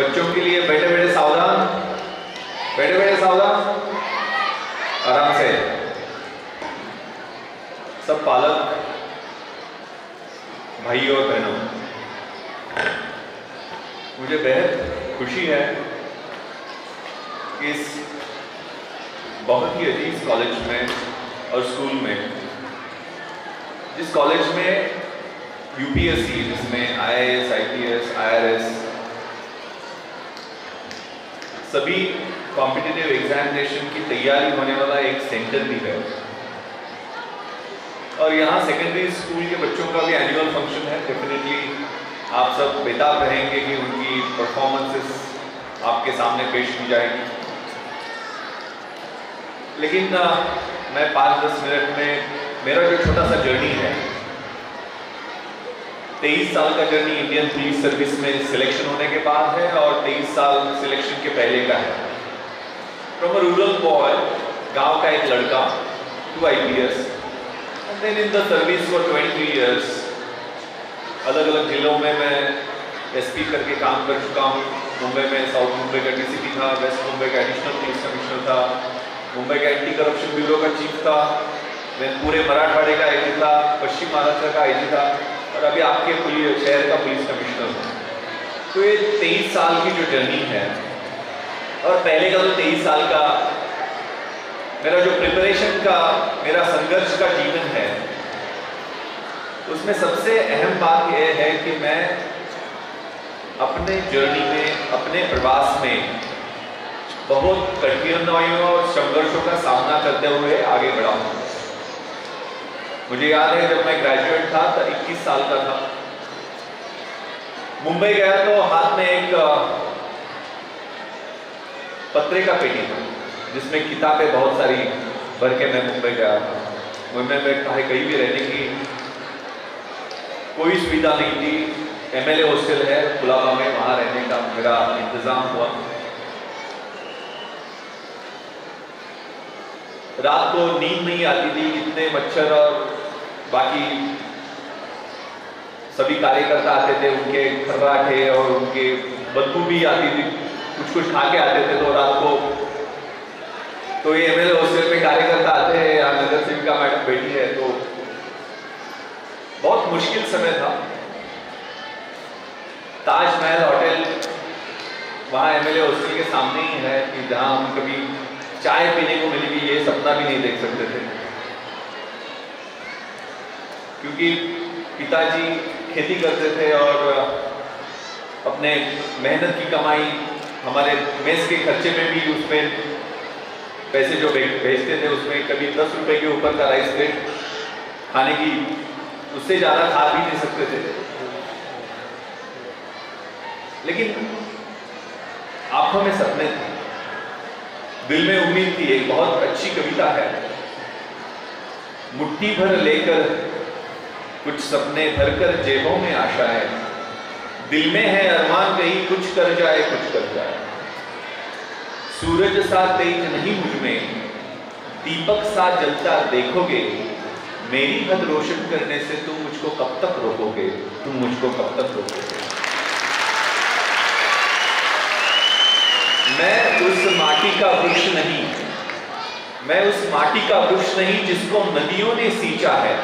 बच्चों के लिए बैठे बैठे सावधान, बैठे बैठे सावधान, आराम से। सब पालक भाई और बहनों, मुझे बेहद खुशी है कि इस बहुत ही अजीज कॉलेज में और स्कूल में, जिस कॉलेज में यूपीएससी, जिसमें आईएएस, आईपीएस, आईआरएस, सभी कॉम्पिटिटिव एग्जामिनेशन की तैयारी होने वाला एक सेंटर भी है। और यहाँ सेकेंडरी स्कूल के बच्चों का भी एनुअल फंक्शन है। डेफिनेटली आप सब बेताब रहेंगे कि उनकी परफॉर्मेंसेस आपके सामने पेश की जाएगी। लेकिन मैं 5-10 मिनट में मेरा जो छोटा सा जर्नी है, 23 साल का जर्नी इंडियन पुलिस सर्विस में सिलेक्शन होने के बाद है और 23 साल सिलेक्शन के पहले का है। फ्रॉम अ रूरल बॉय, गांव का एक लड़का, to IPS, and then in the service for 23 years. अलग अलग जिलों में मैं एसपी करके काम कर चुका हूँ। मुंबई में साउथ मुंबई का डीसीपी था, वेस्ट मुंबई का एडिशनल पुलिस कमिश्नर था, मुंबई का एंटी करप्शन ब्यूरो का चीफ था, मैं पूरे मराठवाड़े का आईजी था, पश्चिम महाराष्ट्र का आईजी था और अभी आपके शहर का पुलिस कमिश्नर हूँ। तो ये 23 साल की जो जर्नी है, और पहले का तो 23 साल का मेरा जो प्रिपरेशन का, मेरा संघर्ष का जीवन है, उसमें सबसे अहम बात यह है कि मैं अपने जर्नी में, अपने प्रवास में बहुत कठिनाइयों और संघर्षों का सामना करते हुए आगे बढ़ा हूँ। मुझे याद है जब मैं ग्रेजुएट था तो 21 साल का था, मुंबई गया तो हाथ में एक पत्रिका पेटी था जिसमें किताबें बहुत सारी भर के मैं मुंबई गया था। मुंबई में कहीं भी रहने की कोई सुविधा नहीं थी। एमएलए हॉस्टल है कुलाबा में, वहां रहने का मेरा इंतजाम हुआ। रात को नींद नहीं आती थी, इतने मच्छर और बाकी सभी कार्यकर्ता आते थे, उनके खर्राटे और उनके बदबू भी आती थी, कुछ खा के आते थे। तो रात को तो ये एमएलए हॉस्टल में कार्यकर्ता आते हैं, यहाँ नगर सेविका मैडम बैठी है, तो बहुत मुश्किल समय था। ताजमहल होटल वहाँ एमएलए हॉस्टल के सामने ही है कि जहाँ हम कभी चाय पीने को मिलेगी ये सपना भी नहीं देख सकते थे, क्योंकि पिताजी खेती करते थे और अपने मेहनत की कमाई हमारे मेस के खर्चे में भी, उसमें पैसे जो भेजते थे उसमें कभी 10 रुपए के ऊपर का राइस प्लेट खाने की, उससे ज़्यादा खा भी नहीं सकते थे। लेकिन आंखों में सपने थे, दिल में उम्मीद थी। एक बहुत अच्छी कविता है, मुट्ठी भर लेकर कुछ सपने भरकर जेबों में आशाएं, दिल में है अरमान कहीं कुछ कर जाए, कुछ कर जाए। सूरज सा तेज नहीं मुझ में, दीपक सा जलता देखोगे, मेरी हद रोशन करने से तुम मुझको कब तक रोकोगे, तुम मुझको कब तक रोकोगे। मैं उस माटी का वृक्ष नहीं, मैं उस माटी का वृक्ष नहीं जिसको नदियों ने सींचा है।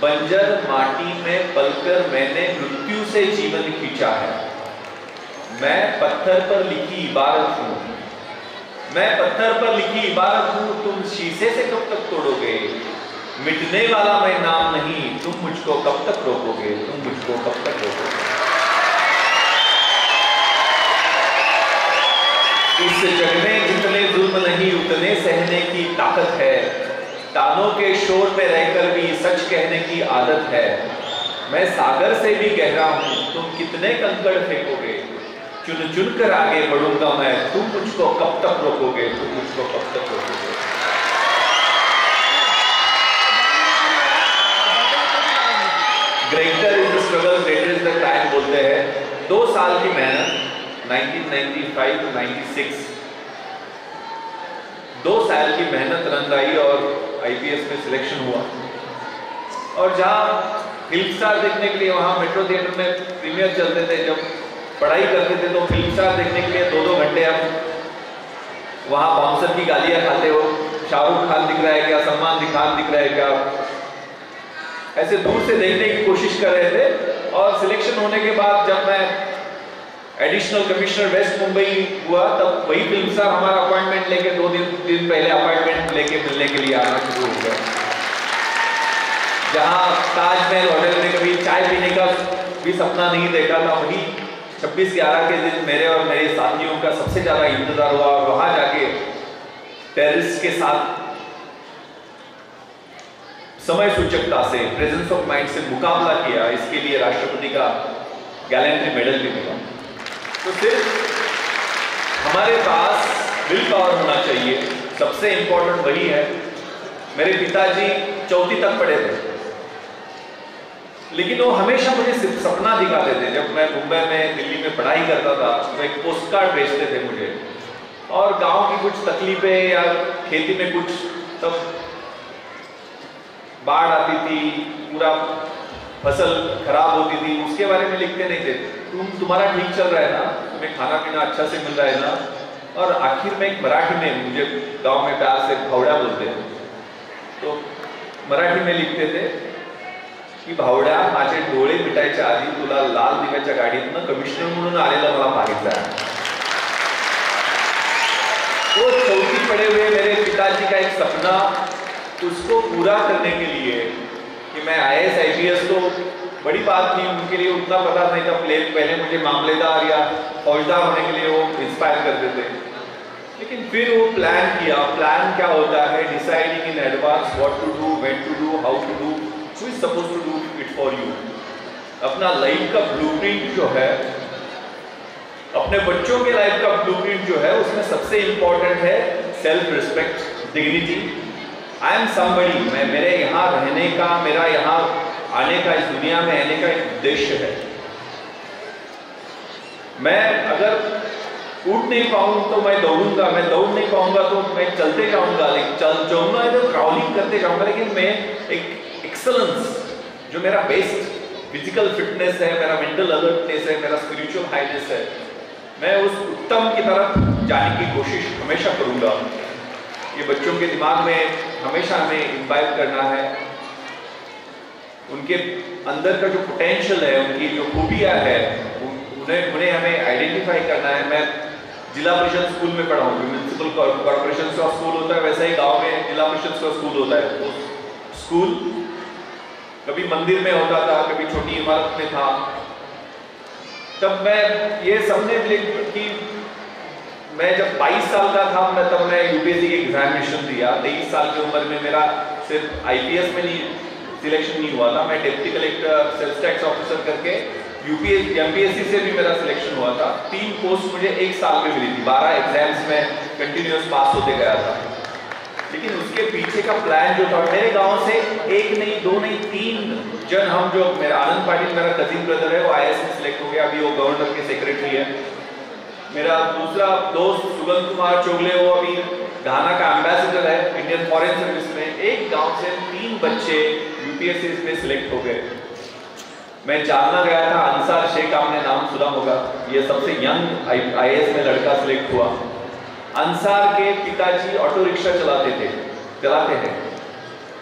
बंजर माटी में पलकर मैंने मृत्यु से जीवन खींचा है। मैं पत्थर पर लिखी इबारत हूं, मैं पत्थर पर लिखी इबारत हूं, तुम शीशे से कब तक तोड़ोगे। मिटने वाला मैं नाम नहीं, तुम मुझको कब तक रोकोगे, तुम मुझको कब तक रोकोगे। इस जग में जितने जुल्म नहीं उतने सहने की ताकत है। तानों के शोर में रहकर भी सच कहने की आदत है। मैं सागर से भी गहरा हूं, तुम कितने कंकड़ फेंकोगे। चुन चुन कर आगे बढ़ूंगा मैं, तुम मुझको कब तक रोकोगे, तुम मुझको कब तक रोकोगे। Greater is the struggle, greater is the crime बोलते हैं। 2 साल की मेहनत 1995 to 96, 2 साल की मेहनत रंग आई और आईपीएस में सिलेक्शन हुआ। और जहाँ फिल्म स्टार देखने के लिए वहाँ मेट्रो थिएटर में प्रीमियर चलते थे, जब पढ़ाई करते थे तो फिल्म स्टार देखने के लिए 2-2 घंटे हम वहाँ बाउंसर की गालियाँ खाते हो, शाहरुख खान दिख रहा है क्या, सलमान खान दिख रहा है क्या, ऐसे दूर से देखने की कोशिश कर रहे थे। और सिलेक्शन होने के बाद जब मैं एडिशनल कमिश्नर वेस्ट मुंबई हुआ तब वही फिल्म स्टार हमारा अपॉइंटमेंट लेके 2 दिन पहले अपॉइंटमेंट लेके मिलने के लिए आना शुरू हो गया। जहाँ ताजमहल होटल में कभी चाय पीने का भी सपना नहीं देखा था, वही 26/11 के दिन मेरे और मेरे साथियों का सबसे ज्यादा इंतजार हुआ और वहां जाके टेररिस्ट के साथ समय सूचकता से, प्रेजेंस ऑफ माइंड से मुकाबला किया। इसके लिए राष्ट्रपति का गैलेंट्री मेडल भी मिला। तो सिर्फ हमारे पास विल पावर होना चाहिए, सबसे इंपॉर्टेंट वही है। मेरे पिताजी 4वीं तक पढ़े थे, लेकिन वो हमेशा मुझे सपना दिखाते थे। जब मैं मुंबई में, दिल्ली में पढ़ाई करता था तो एक पोस्ट कार्ड भेजते थे मुझे, और गांव की कुछ तकलीफें या खेती में कुछ, तब बाढ़ आती थी, पूरा फसल खराब होती थी, उसके बारे में लिखते नहीं थे। तुम्हारा ठीक चल रहा है ना, तुम्हें खाना पीना अच्छा से मिल रहा है ना। और आखिर में एक मराठी में, मुझे गांव में प्यार से भावड़ा बोलते हैं, तो मराठी में लिखते थे की भावड्या, माझे डोळे मिटायच्या आधी तुला लाल दिव्याच्या गाडीतनं कमिशनर म्हणून आलेला मला पाहायचा है। तो 4वीं पढ़े हुए मेरे पिताजी का एक सपना, उसको पूरा करने के लिए कि मैं IAS IPS, तो बड़ी बात थी उनके लिए, उतना पता नहीं था। पहले मुझे मामलेदार या फौजदार होने के लिए वो इंस्पायर करते थे, लेकिन फिर वो प्लान किया। प्लान क्या होता है? Deciding in advance what to do, when to do, how to do, who is supposed to do it for you। अपना लाइफ का ब्लूप्रिंट जो है, अपने बच्चों के लाइफ का ब्लूप्रिंट जो है, उसमें सबसे इंपॉर्टेंट है self respect, dignity. I am somebody, मैं, मेरे यहाँ रहने का, मेरा यहाँ आने का, इस दुनिया में आने का एक उद्देश्य है। मैं अगर उठ नहीं पाऊँ तो मैं दौड़ूंगा, मैं दौड़ नहीं पाऊंगा तो मैं चलते जाऊंगा, लेकिन जाऊंगा तो क्राउलिंग करते जाऊंगा, लेकिन मैं एक एक्सेलेंस, जो मेरा बेस्ट फिजिकल फिटनेस है, मेरा मेंटल अलर्टनेस है, मेरा स्पिरिचुअल हाईनेस है, मैं उस उत्तम की तरफ जाने की कोशिश हमेशा करूंगा। ये बच्चों के दिमाग में हमेशा हमें इम्बाइब करना है, उनके अंदर का जो पोटेंशियल है, उनकी जो खूबियाँ है, उन्हें हमें आइडेंटिफाई करना है। मैं जिला परिषद स्कूल में पढ़ा हूँ, म्यूनिसिपल कॉर्पोरेशन का स्कूल होता है, वैसा ही गांव में जिला परिषद का स्कूल होता है। तो स्कूल कभी मंदिर में होता था, कभी छोटी इमारत में था। तब मैं ये सबने कि मैं जब 22 साल का था, तब मैं यूपीएससी की एग्जामिनेशन दिया। 23 साल की उम्र में मेरा सिर्फ IPS में नहीं सिलेक्शन नहीं हुआ था, मैं deputy collector, sales tax officer करके MPSC से भी मेरा सिलेक्शन हुआ था। 3 पोस्ट मुझे 1 साल में मिली थी, 12 एग्जाम्स में कंटिन्यूस पास होते गया था। लेकिन उसके पीछे का प्लान जो था, मेरे गांव से 1 नहीं 2 नहीं 3 जन, हम जो मेरा आनंद पाटिल, मेरा कजिन ब्रदर है, वो IAS में सिलेक्ट हो गया, अभी वो गवर्नर के सेक्रेटरी है। मेरा दूसरा दोस्त सुगंध कुमार चोगले, वो अभी घाना का एम्बेसडर है इंडियन फॉरेन सर्विस में। एक गांव से 3 बच्चे UPSC में सिलेक्ट हो गए। मैं जानना गया था, अंसार शेख, आपने नाम सुना होगा, ये सबसे यंग IAS में लड़का सिलेक्ट हुआ। अंसार के पिताजी ऑटो रिक्शा चलाते हैं।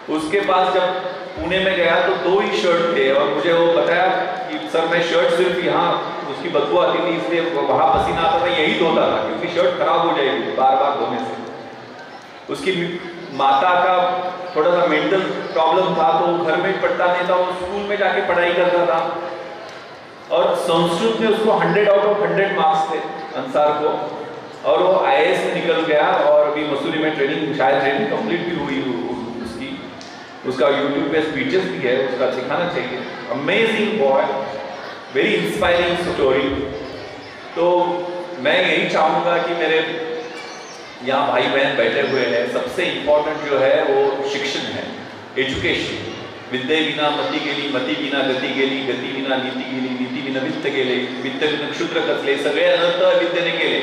उसके पास जब पुणे में गया तो 2 ही शर्ट थे, और मुझे वो बताया कि सर मैं शर्ट सिर्फ यहाँ, उसकी बदबू आती थी इसलिए वहाँ पसीना आता था, यही धोता था क्योंकि शर्ट खराब हो जाएगी बार बार धोने से। उसकी माता का थोड़ा सा मेंटल प्रॉब्लम था, तो वो घर में पढ़ता नहीं था, वो स्कूल में जाके पढ़ाई करता था। और संस्कृत में उसको 100 आउट ऑफ 100 मार्क्स थे अंसार को, और वो IAS में निकल गया। और अभी मसूरी में शायद ट्रेनिंग कंप्लीट भी हुई उसकी, उसका यूट्यूब पे स्पीचेस भी है, उसका सिखाना चाहिए। Amazing boy, very inspiring story. तो मैं यही चाहूँगा कि मेरे यहाँ भाई बहन बैठे हुए हैं, सबसे इम्पोर्टेंट जो है वो शिक्षण है, एजुकेशन। विद्ये विना मती गेली, मती विना गती गेली, गती विना नीति गेली, नीति विना वित्त गेले, वित्त विना क्षुद्र कसले, सगळे अनर्थ विद्येने केले।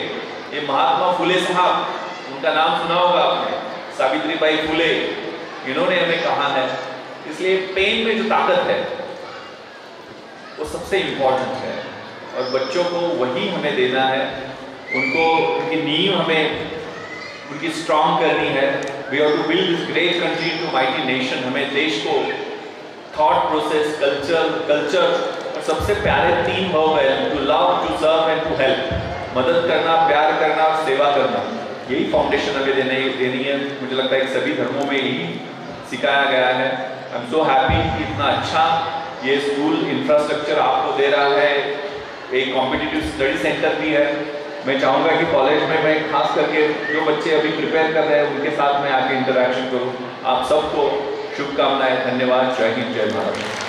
ये महात्मा फुले साहब, उनका नाम सुना होगा आपने, सावित्रीबाई फुले, इन्होंने हमें कहा है। इसलिए पेन में जो ताकत है वो सबसे इम्पोर्टेंट है। और बच्चों को वही हमें देना है, उनको उनकी नींव हमें उनकी स्ट्रांग करनी है। We have to build this great country to mighty nation. हमें देश को थॉट प्रोसेस, कल्चर और सबसे प्यारे 3 भाव है, to love, to serve and to help. मदद करना, प्यार करना और सेवा करना, यही फाउंडेशन हमें देनी है। मुझे लगता है कि सभी धर्मों में यही सिखाया गया है। आई एम सो हैप्पी कि इतना अच्छा ये स्कूल इंफ्रास्ट्रक्चर आपको दे रहा है, एक कॉम्पिटिटिव स्टडी सेंटर भी है। मैं चाहूँगा कि कॉलेज में मैं खास करके जो बच्चे अभी प्रिपेयर कर रहे हैं उनके साथ मैं आके इंटरेक्शन करूँ। आप सबको शुभकामनाएं, धन्यवाद। जय हिंद, जय भारत।